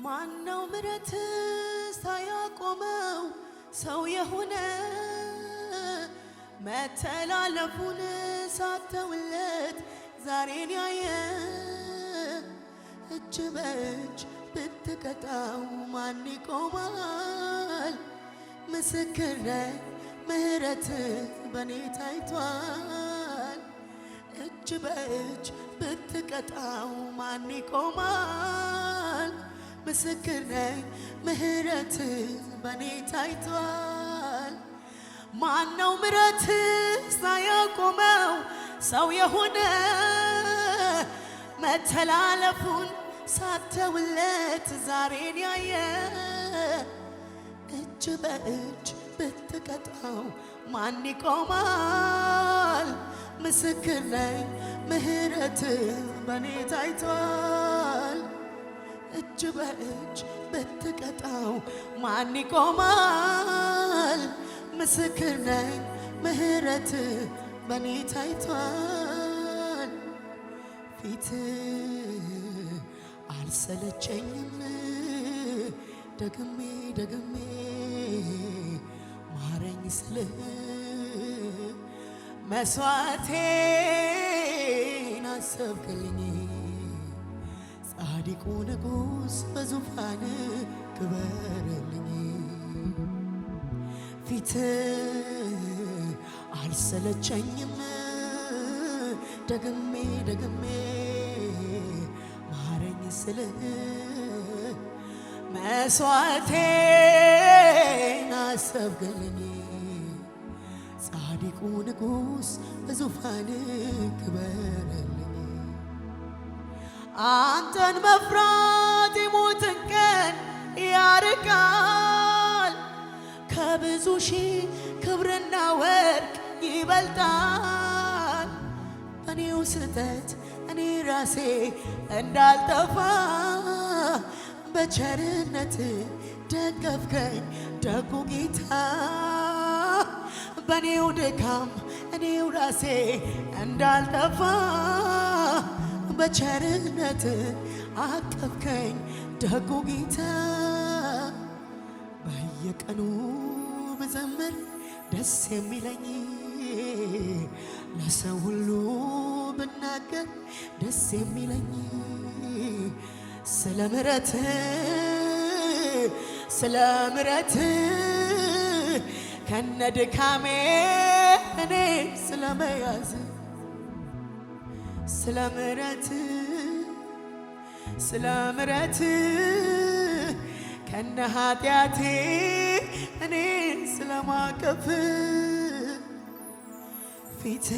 ማነው ምሕረት ሳያቆመው ሰው የሆነ መተላለፉን ሳተውለት ዛሬን ያየ እጅ በእጅ ብትቀጣው ማን ይቆማል? ምስክር ነኝ ምሕረት በኔ ታይቷል። እጅ በእጅ ብትቀጣው ማን ይቆማል? ምስክር ነኝ ምሕረት በኔ ታይቷል። ማነው ምሕረት ሳያቆመው ሰው የሆነ መተላለፉን ሳተውለት ዛሬን ያየ እጅ በእጅ ብትቀጣው ማን ይቆማል? ምስክር ነኝ ምሕረት በኔ ታይቷል። እጅ በእጅ ብትቀጣው ማን ይቆማል? ምስክር ነኝ ምሕረት በኔ ታይቷል። ፊት አልሰለቸኝም ደግሜ ደግሜ ማረኝ ስልህ መስዋዕቴን አሰብክልኝ። ጻድቁ ንጉሥ በዙፋን ክበርልኝ። ፊት አልሰለቸኝም ደግሜ ደግሜ ማረኝ ስልህ መስዋዕቴን አሰብክልኝ። ጻድቁ ንጉሥ በዙፋን ክበርልኝ። አንተን መፍራት የሞትን ቀን ያርቃል። ከብዙ ሺህ ክብርና ወርቅ ይበልጣል። በኔው ስህተት እኔ ራሴ እንዳልጠፋ በቸርነት ደገፍከኝ ደጉ ጌታ። በኔው ድካም እኔው ራሴ እንዳልጠፋ በቸርነት አቀፍከኝ ደጉ ጌታ። በየቀኑ ብዘምር ደስ የሚለኝ ለሰው ሁሉ ብናገር ደስ የሚለኝ ስለ ምሕረት ከነድካሜ እኔ ስለመያዝ ስለ ምሕረት ከነ ኃጢአቴ እኔ ስለማቀፍ ፊት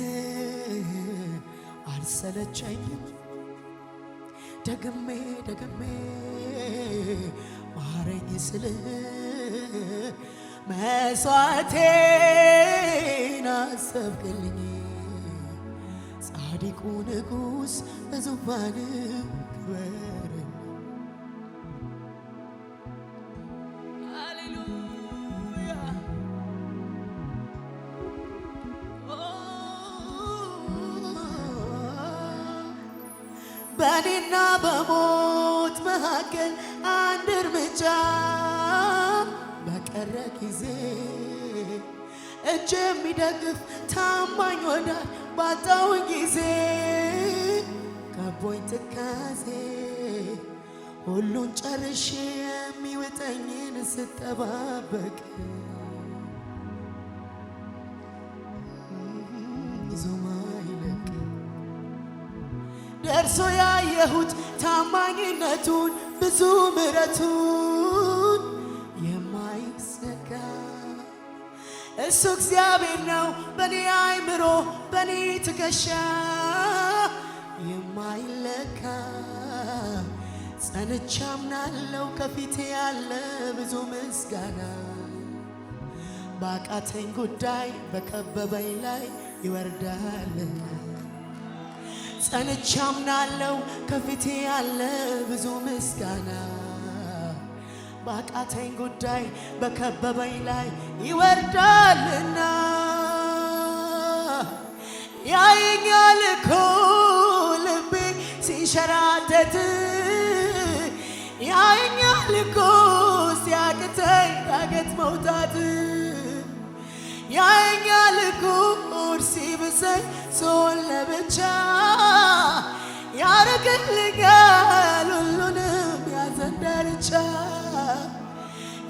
አልሰለቸኝም ደግሜ ደግሜ ማረኝ ስልህ መስዋዕቴን አሰብክልኝ። ጻድቁ ንጉሥ በዙፋን ክበርልኝ። ሃሌሉያ በኔና በሞት መካከል አንድ እርምጃ በቀረ ጊዜ እጅ የሚደግፍ ታማኝ ወዳጅ ባጣው ጊዜ ከቦኝ ትካዜ ሁሉን ጨርሼ የሚውጠኝን ስጠባበቅ ይዞ ማይለቅ ደርሶ ያየሁት ታማኝነቱን ብዙ ምሕረቱን የማይዘጋ እሱ እግዚአብሔር ነው። በኔ አእምሮ በኔ ትከሻ የማይለካ ጸንቼ አምናለሁ ከፊቴ ያለ ብዙ ምስጋና። ባቃተኝ ጉዳይ በከበበኝ ላይ ይወርዳል። ጸንቼ አምናለሁ ከፊቴ ያለ ብዙ ምስጋና። ባቃተኝ ጉዳይ በከበበኝ ላይ ይወርዳልና ያየኛል እኮ ልቤ ሲንሸራተት ያየኛል እኮ ሲያቅተኝ ዳገት መውጣት ያየኛል እኮ ሆድ ሲብሰኝ ስሆን ለብቻ ያረግልኛል ሁሉንም ያዘን ዳርቻ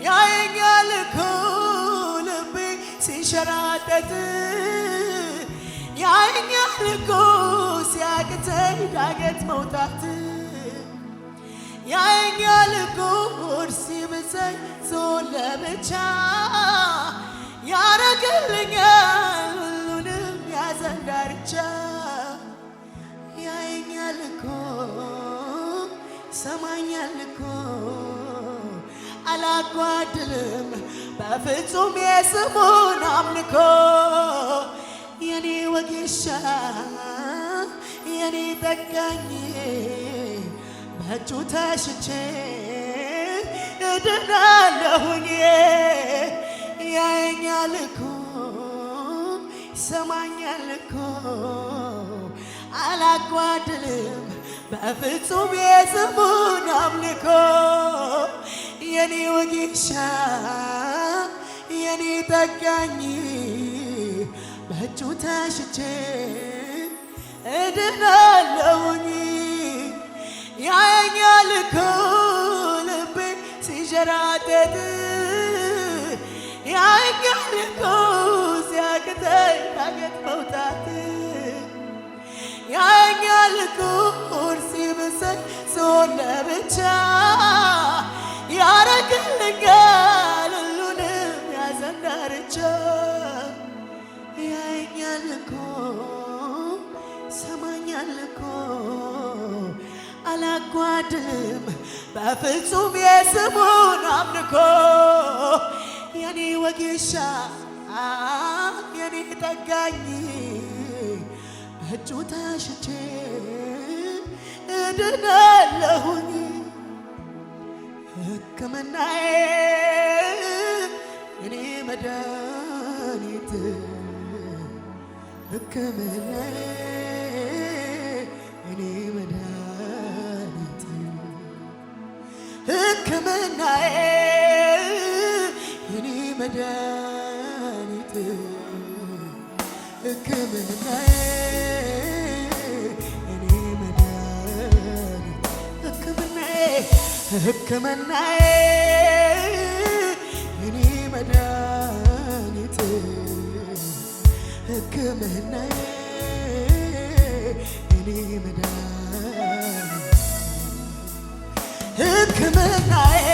ያየኛል እኮ ልቤ ሲንሸራተት ያየኛል እኮ ሲያቅተኝ ዳገት መውጣት ያየኛል እኮ ሆድ ሲብሰኝ ስሆን ለብቻ ያረግልኛል ሁሉንም ያዘን ዳርቻ ያየኛል እኮ ሰማኛል እኮ አላጓድልም በፍጹም የስሙን አምልኮ የኔ ወጌሻ የኔ ጠጋኝ በእጁ ተሽቼ እድናለሁኝ ያየኛል እኮ ሰማኛል እኮ አላጓድልም በፍጹም የስሙን አምልኮ የኔ ወጌሻ የኔ ጠጋኝ በእጁ ተሽቼ እድናለሁኝ ያየኛል እኮ ልቤ ሲንሸራተት ያየኛል እኮ ሲያቅተኝ ዳገት መውጣት ያየኛል እኮ ሆድ ሲብሰኝ ስሆን ለብቻ ያረግልኛል ሁሉንም ያዘን ዳርቻ ያየኛል እኮ ሰማኛል እኮ አላጓድልም በፍጹም የስሙን አምልኮ የኔ ወጌሻ የኔ ጠጋኝ በእጁ ተሽቼ እድናለሁኝ ሕክምናዬ የኔ መድኃኒት ሕክምናዬ የኔ መድኃኒት ሕክምናዬ የኔ መድኃኒት ሕክምናዬ የኔ መድኃኒት ሕክምናዬ የኔ መድኃኒት ሕክምናዬ የኔ መድኃኒት ሕክምናዬ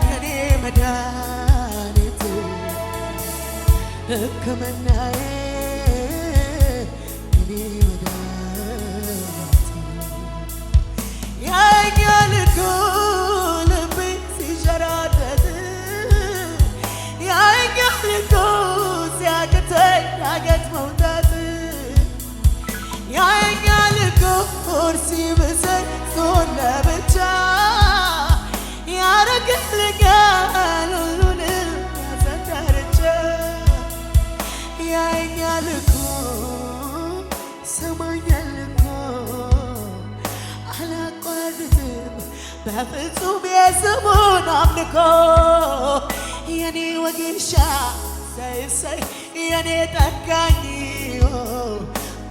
የኔ መድኃኒት ሕክምናዬ የኔ መድኃኒት ያየኛል እኮ ልቤ ሲንሸራተት ያየኛል እኮ ሲያቅተኝ ዳገት መውጣት ያየኛል እኮ ሆድ ሲብሰኝ ስሆን ለብቻ ያረግልኛል ሁሉንም ያዘን ዳርቻ ያየኛል እኮ ሰማኛል እኮ አላቋርጥም በፍጹም የስሙን አምልኮ የኔ ወጌሻ ሰይሰይ የኔ ጠጋኝ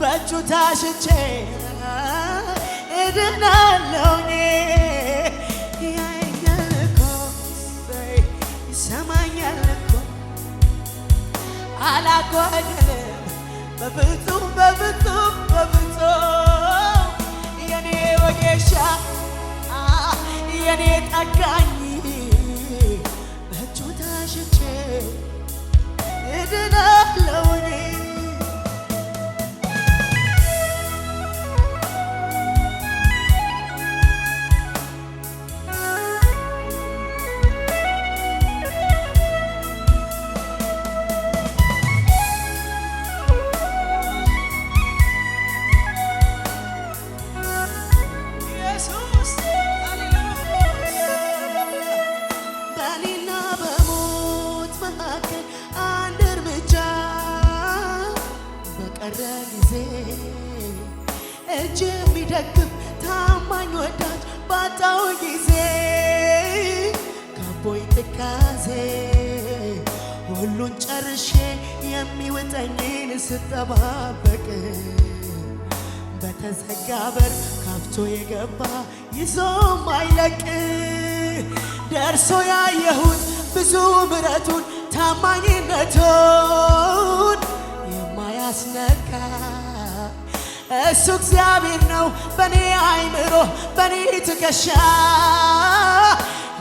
በእጁ ታሽቼ እድናለሁኝ ያየኛል እኮ ሰማኛል እኮ አላጓድልም በፍጹም በፍጹም በፍጹም የኔ ወጌሻ የኔ ጠጋኝ በእጁ ታሽቼ እድናለሁኝ በኔና በሞት መካከል አንድ እርምጃ ሁሉን ጨርሼ የሚውጠኝን ስጠባበቅ በተዘጋ በር ከፍቶ የገባ ይዞ ማይለቅ ደርሶ ያየሁት ብዙ ምሕረቱን ታማኝነቱን የማያስነካ እሱ እግዚአብሔር ነው በኔ አይምሮ በኔ ትከሻ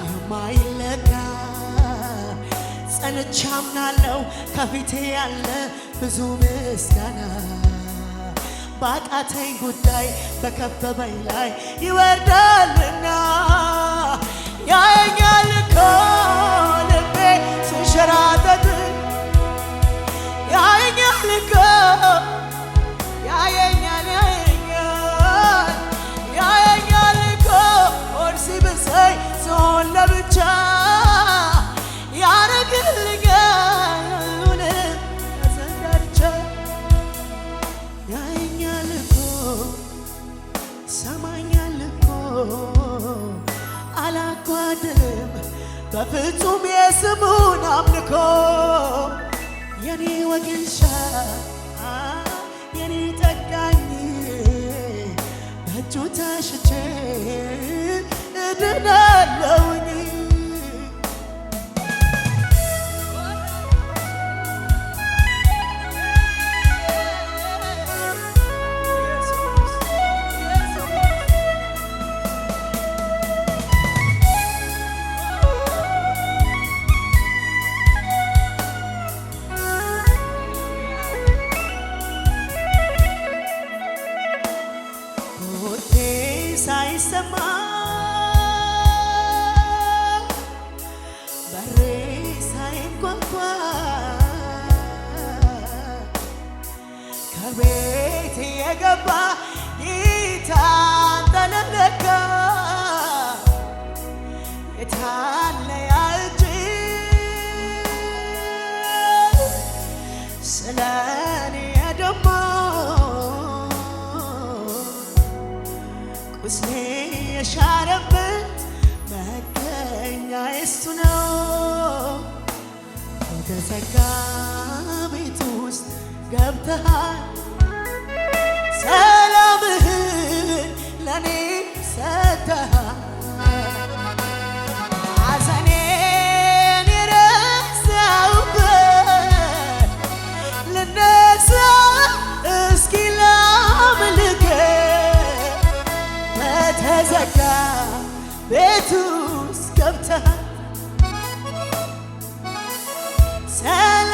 የማይለካ ጸንቼ አምናለሁ ከፊቴ ያለ ብዙ ምስጋና ባቃተኝ ጉዳይ በከበበኝ ላይ ይወርዳልና ያየኛል እኮ ልቤ ሲንሸራተት ያየኛል እኮ ያየኛል እኮ ሆድ ሲብሰኝ ስሆን ለብቻ ያረግልኛል ሁሉንም ከዘንዳርቻ ያየኛል እኮ ሰማኛል እኮ አላጓድልም በፍጹም የስሙን አምልኮ የኔ ወጌሻ የኔ ጠጋኝ በእጁ ታሽቼ እድናለሁኝ ሳይሰማ በሬ ሳይንኳኳ ከቤት የገባ ጌታ ተነለካ የታለ ያ እጅ ስለኔ ደግሞ ቁስሌ የሻረበት መገኛ እሱ ነው በተዘጋ ቤት ውስጥ ገብተሃል ሰላምህን ለኔ ሰጥተሃል ሐዘኔን የረሳሁበት ልነሳ እስኪ ላምልክህ በተዘጋ ቤት ውስጥ ገብተሃል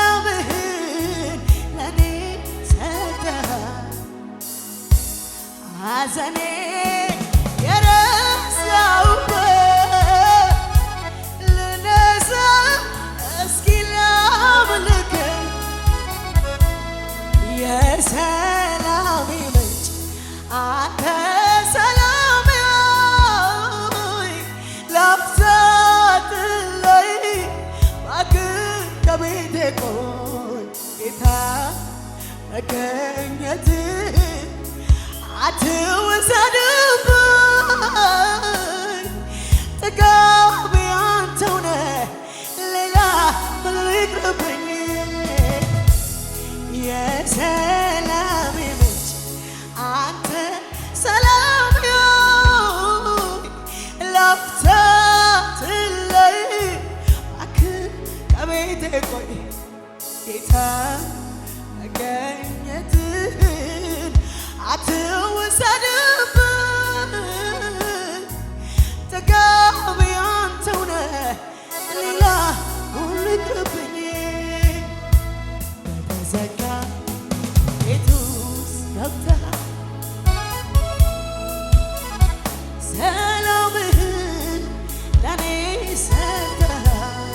ሰላምህን ለኔ ሰጥተሃል ሐዘኔ የረሳሁበት ልነሳ እስኪ ላምልክህ የሰላሜ ምንጭ አንተ ሰላሜ ላፍታት ላይ እባክህ ከቤቴ ቆይ ጌታ መገኘትህ አትውሰድብኝ ጥጋቤ አንተው ነህ ሌላ ምን ይቅርብኝ የሰላሜ ምንጭ አንተ ሰላሜ ላፍታት ላይ እባክህ ከቤቴ ቆይ ጌታ መገኘትህን አትውሰድብኝ ጥጋቤ አንተው ነህ ሌላ ሁሉ ይቅርብኝ በተዘጋ ቤት ውስጥ ገብተሃል ሰላምህን ለኔ ሰጥተሃል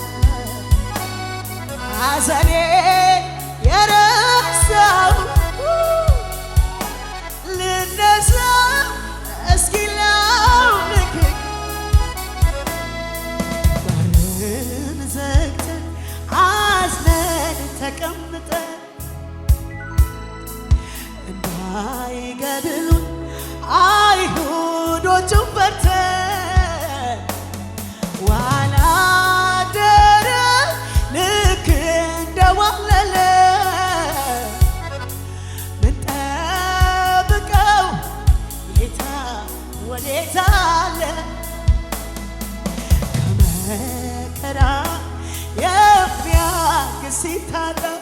ሐዘኔን የረሳሁ ልነሳ እስኪ ላምልክህ በርን ዘግተን አዝነን ተቀምጠን እንዳይገድሉን አይሁዶቹን ፈርተን ዋላ አደረ ልክ ሲታጠብ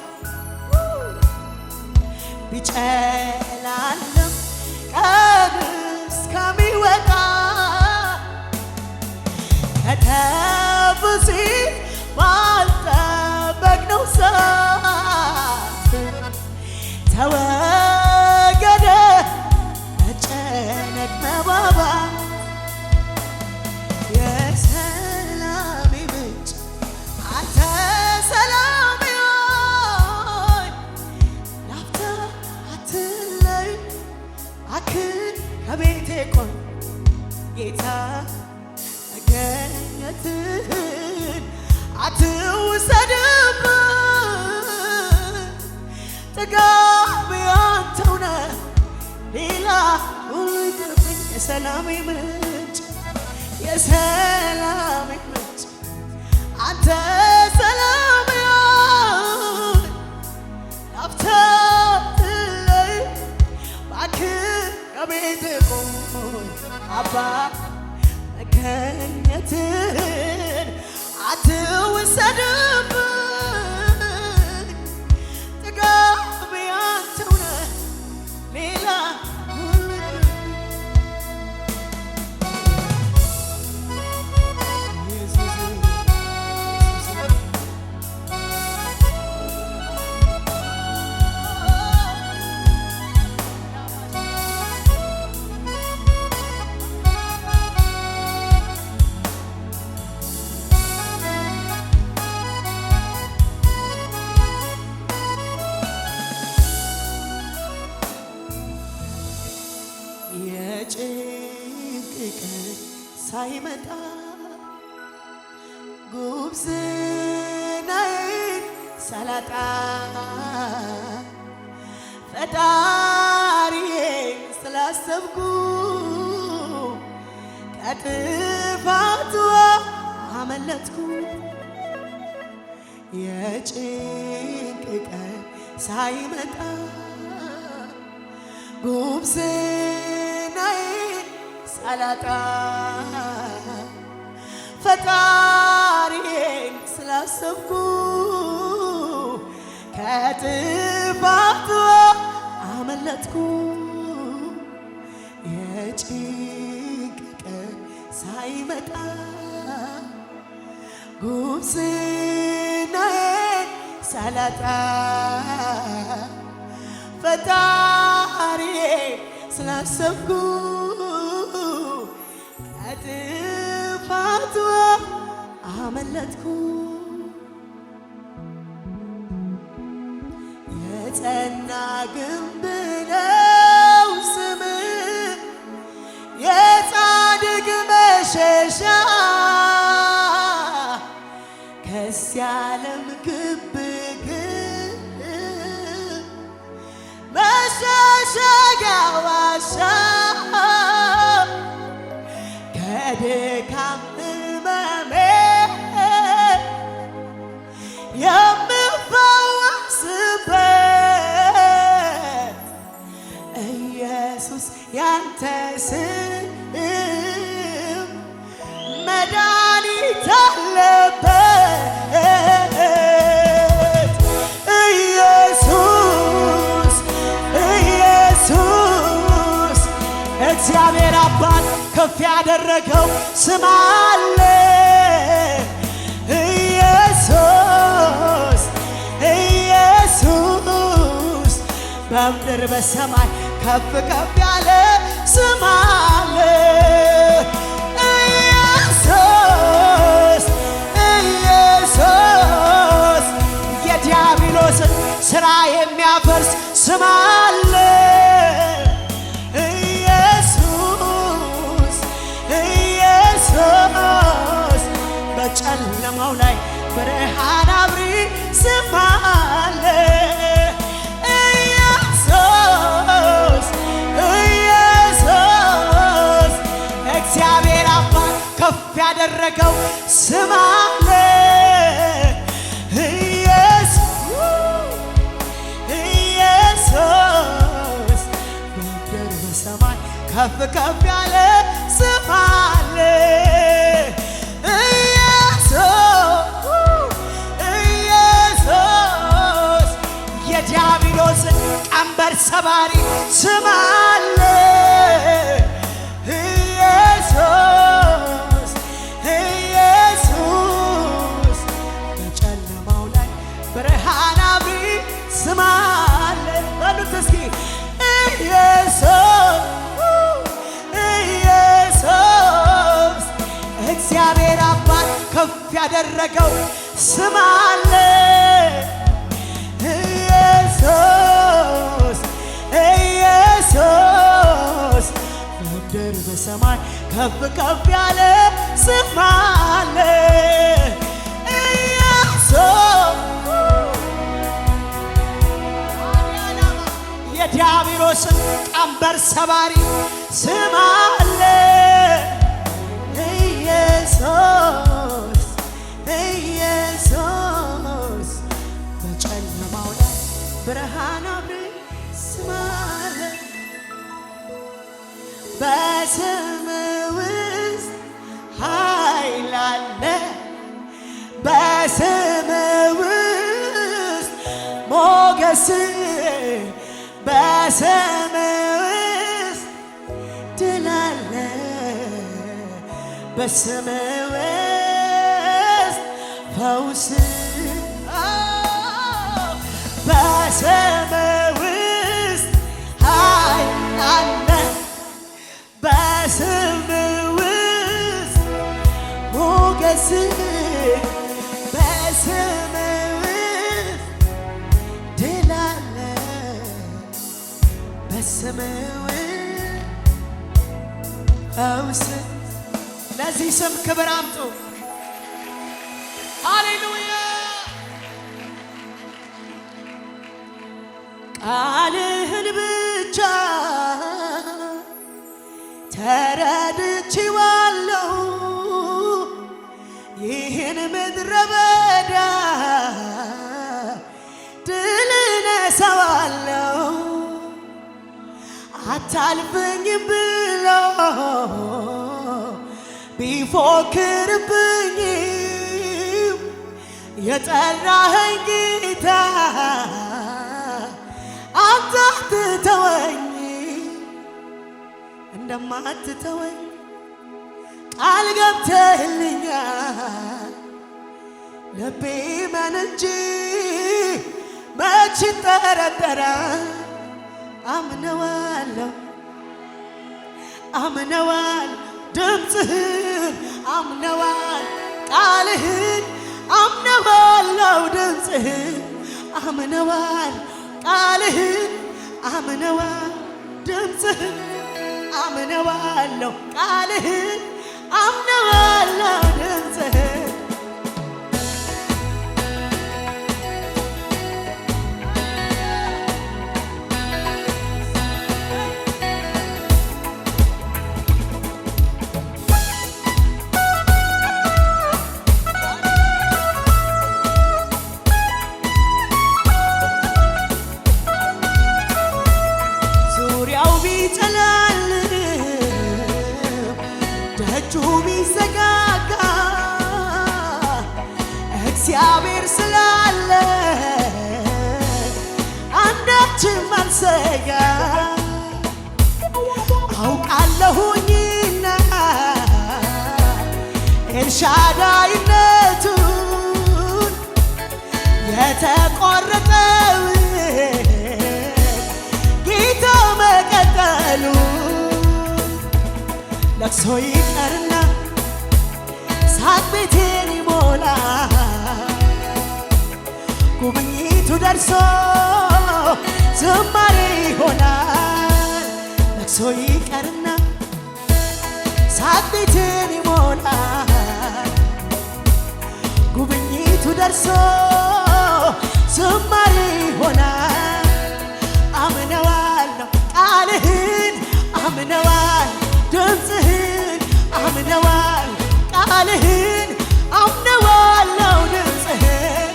ቢጨላልም ቀን እስከሚወጣ ከተፍ ሲል ባልጠበቅነው ሰዓት ተወገደ መጨነቅ መባባት። የሰላሜ ምንጭ አንተ ሰላሜ ሆይ ላፍታ አትለይ እባክህ ከቤቴ ቆይ ጌታ መገኘትህን አትውሰድብኝ ጥጋቤ አንተው ነህ ሌላ ሁሉ ይቅርብኝ። የሰላሜ ምንጭ የሰላሜ ምንጭ አንተ ሰላሜ ሆይ ላፍታ አትለይ እባክህ ከቤቴ ቆይ አባ መገኘትህን አትውሰድብኝ ጥጋቤ አንተው ነህ ሌላ ሁሉ የጭንቅ ቀን ሳይመጣ ጉብዝናዬን ሳላጣ ፈጣሪዬን ስላሰብኩ ከጥፋቱ አመለጥኩ። የጭንቅ ቀን ሳይመጣ ጉብዝናዬን ሳላጣ ፈጣሪዬን ስላሰብኩ ከጥፋቱ አመለጥኩ። የጭንቅ ቀን ሳይመጣ ጉብዝናዬን ሳላጣ ፈጣሪዬን ስላሰብኩ ከጥፋቱ አመለጥኩ። የጸና ግንብ ነው ስምህ የጻድቅ መሸሻ ከዚህ ዓለም ግብግብ መሸሸጊያ ዋሻ ከድካም ሕመሜ የምፈወስበት ኢየሱስ ያንተ ስም መድኃኒት አለበት። ኢየሱስ ኢየሱስ እግዚአብሔር አባት ከፍ ያደረገው ስም አለ። ኢየሱስ ኢየሱስ በምድር በሰማይ ከፍ ከፍ ያለ ስም አለ። ኢየሱስ ኢየሱስ የዲያብሎስን ሥራ የሚያፈርስ ስም አለ። ኢየሱስ ኢየሱስ በጨለማው ላይ ብርሃን አብሪ ስም አለ። ኢየሱስ ኢየሱስ እግዚአብሔር አባት ከፍ ያደረገው ስም አለ። ኢየሱስ በምድር በሰማይ ከፍ ከፍ ያለ ስም አለ። ኢየሱስ ሰባሪ ስም አለ ኢየሱስ ኢየሱስ በጨለማው ላይ ብርሃን አብሪ ስም አለ በሉት እስኪ ኢየሱስ ኢየሱስ እግዚአብሔር አባት ከፍ ያደረገው ስም አለ ኢየሱስ ኢየሱስ በምድር በሰማይ ከፍ ከፍ ያለ ስም አለ ኢየሱስ የዲያብሎስን ቀንበር ሰባሪ ስም አለ ኢየሱስ ኢየሱስ በጨለማው ላይ ብርሃን አብሪ ስም አለ በስም ውስጥ ኃይል አለ በስም ውስጥ ሞገስ በስም ውስጥ ድል አለ በስም ውስጥ ፈውስ በስም ውስጥ ኃይል አለ በስም ውስጥ ሞገስ በስም ውስጥ ድል አለ በስም ውስጥ ፈውስ ለዚህ ስም ክብር አምጡ ሃሌሉያ ቃልህን ብቻ ተረድቼዋለሁ ይህን ምድረ በዳ ድል እነሳዋለሁ አታልፈኝም ብሎ ቢፎክርብኝም የጠራኸኝ ጌታ አንተ አትተወኝ እንደማትተወኝ ቃል ገብተህልኛል ልቤ መን እንጂ መች ይጠረጠራል አምነዋለሁ አምነዋል ድምፅህን አምነዋል ቃልህን አምነዋለሁ ድምፅህን አምነዋል ቃልህን አምነዋል ድምፅህን አምነዋለሁ ቃልህን አምነዋለሁ ድምፅህን ቢዘጋጋ እግዚአብሔር ስላለ አንዳችም አልሰጋ አውቃለሁኝና ኤልሻዳይነቱን የተቆረጠውን ጌታ መቀጠሉ ለቅሶ ይቀርና ሳቅ ቤቴን ይሞላ ጉብኝቱ ደርሶ ዝማሬ ይሆናል ለቅሶ ይቀርና ሳቅ ቤቴን ይሞላ ጉብኝቱ ደርሶ ዝማሬ ይሆናል አምነዋለሁ ቃልህን አምነዋል ድምፅህን አምነዋል ቃልህን አምነዋለሁ ድምፅህን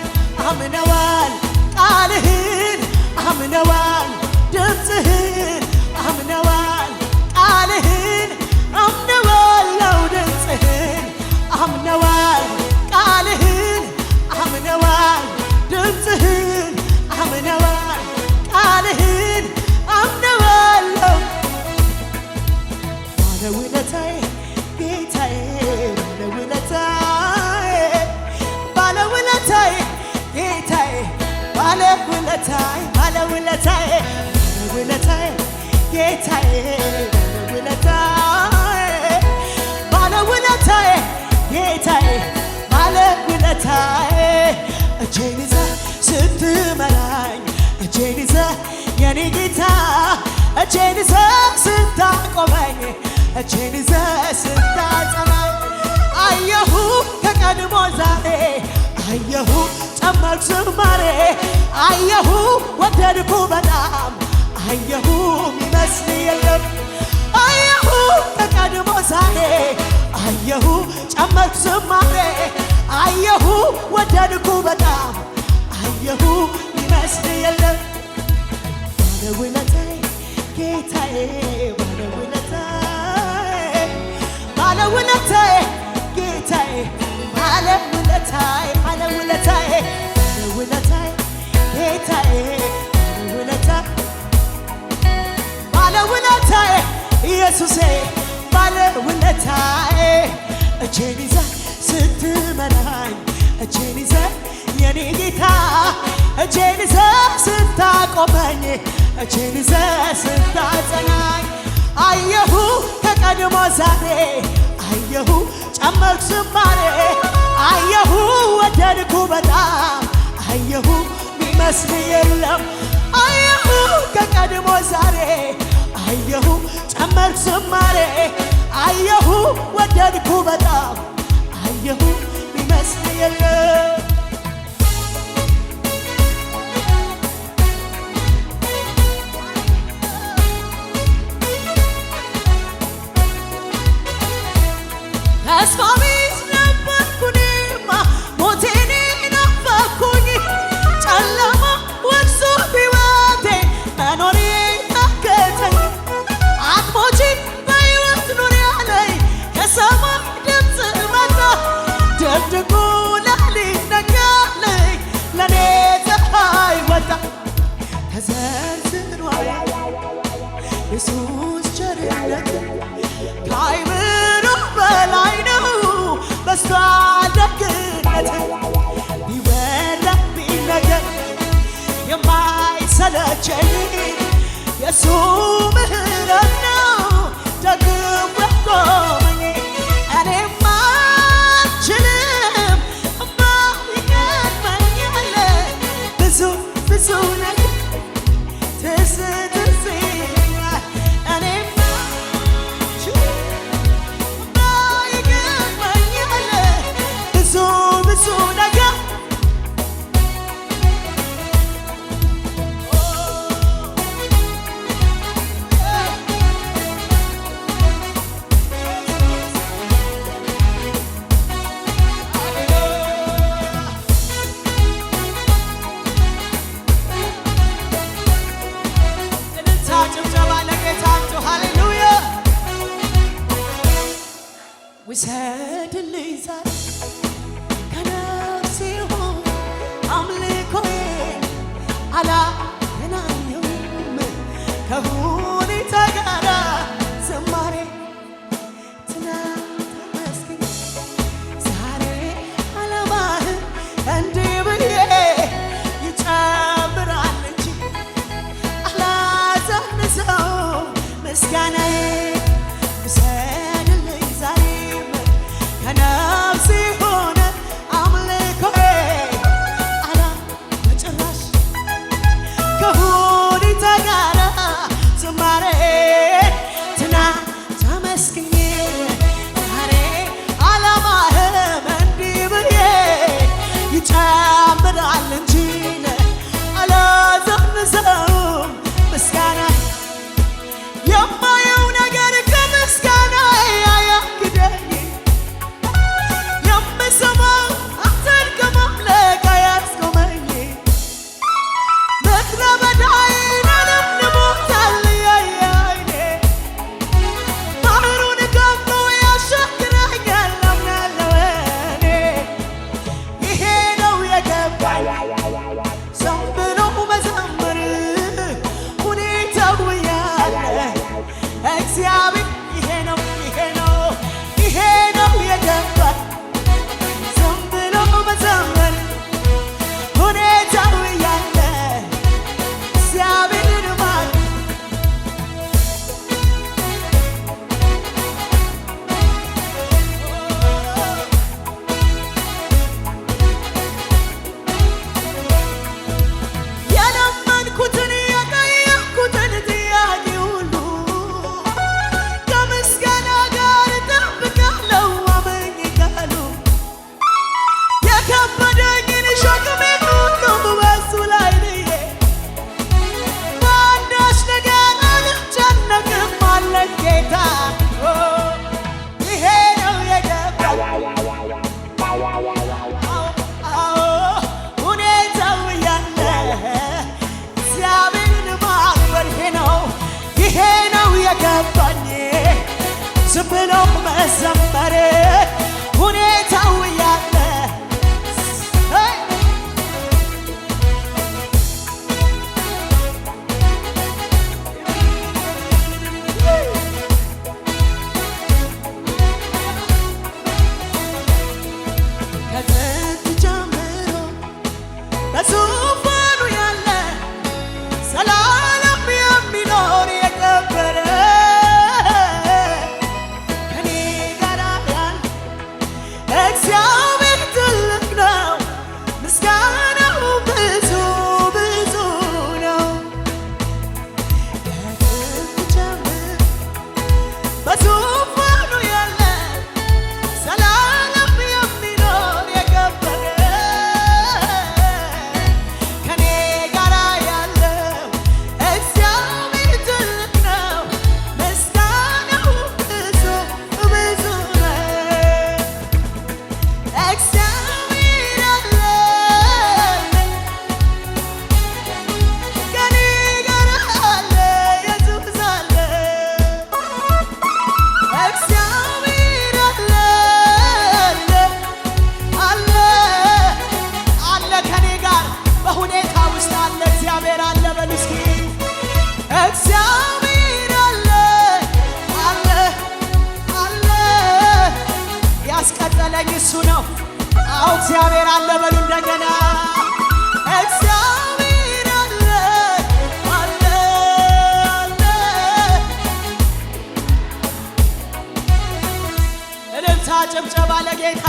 አምነዋል ቃልህን አምነዋል ድምፅህን አምነዋል ቃልህን አምነዋለሁ ድምፅህን አምነዋል ቃልህን አምነዋል ድምፅህን አምነዋል ቃልህን ባለውለታዬ ባለውለታዬ ባለውለታዬ ጌታዬ ባለውለታዬ ጌታዬ ባለውለታዬ እጄን ይዘህ ስትመራኝ እጄን ይዘህ የኔ ጌታ እጄን ይዘህ ስታቆመኝ እጄን ይዘህ ስታጸናኝ አየሁ ከቀድሞ ዛሬ አየሁ ጨመርኩ ዝማሬ አየሁ ወደድኩ በጣም አየሁ ሚመስል የለም አየሁ ከቀድሞ ዛሬ አየሁ ጨመርኩ ዝማሬ አየሁ ወደድኩ በጣም አየሁ ሚመስል የለም ባለውለታዬ ጌታዬ ባለውለታዬ ጌታዬ ባለውለታዬ ባለውለታዬ ባለውለታዬ ጌታዬ ባለውለታዬ ኢየሱሴ ባለውለታዬ እጄን ይዘህ ስትመራኝ እጄን ይዘህ የኔ ጌታ እጄን ይዘህ ስታቆመኝ እጄን ይዘህ ስታጸናኝ አየሁ ከቀድሞ ዛሬ አየሁ ጨመርኩ ዝማሬ አየሁ ወደድኩ በጣም አየሁ ሚመስል የለም አየሁ ከቀድሞ ዛሬ አየሁ ጨመርኩ ዝማሬ አየሁ ወደድኩ በጣም አየሁ ሚመስል የለም ተስፋ ቢስ ነበርኩኝማ ሞቴን ናፈኩኝ ጨለማ ወርሶ ሕይወቴ መኖሬ ታከተኝ አትሞቺም በሕይወት ኑሪ አለኝ ከሰማይ ድምፅ መጣ ድቅድቁ ሌሊት ነጋልኝ ለኔ ፀሐይ ወጣ ተዘርዝሯል ኢየሱስ ቸርነት ከአእምሮ በላይ ነው በዝቷል ደግነት ቢወራ ቢነገር የማይሰለቸኝ የእሱ ምሕረት ነው ደግፎ ያቆመኝ እኔማ አልችልም የማይገርመኛል ብዙ ብዙ ነገር ትዝ ይለኛል እኔማ ብዙ ነገር እልልታ ጭብጨባ ለጌታ አምጡ ሃሌሉያ ውሰድልኝ ዛሬ ከነፍሴ ሆይ አምልኮዬ አላገናኘውም ከሁኔታ ጋር ዝማሬ ትናንት ተመስገን ዛሬ ዓላማህን እንዲህ ብዬ ይጨምራል እንጂ አላሳንሰው ምስጋናዬ ውሰድልኝ ዛሬም ከነፍሴ ሆነ አምልኮዬ አላ በጭራሽ አዎ እግዚአብሔር አለ በሉ እንደገና እግዚአብሔር አለ አለ አለ እልልታ ጭብጨባ ለጌታ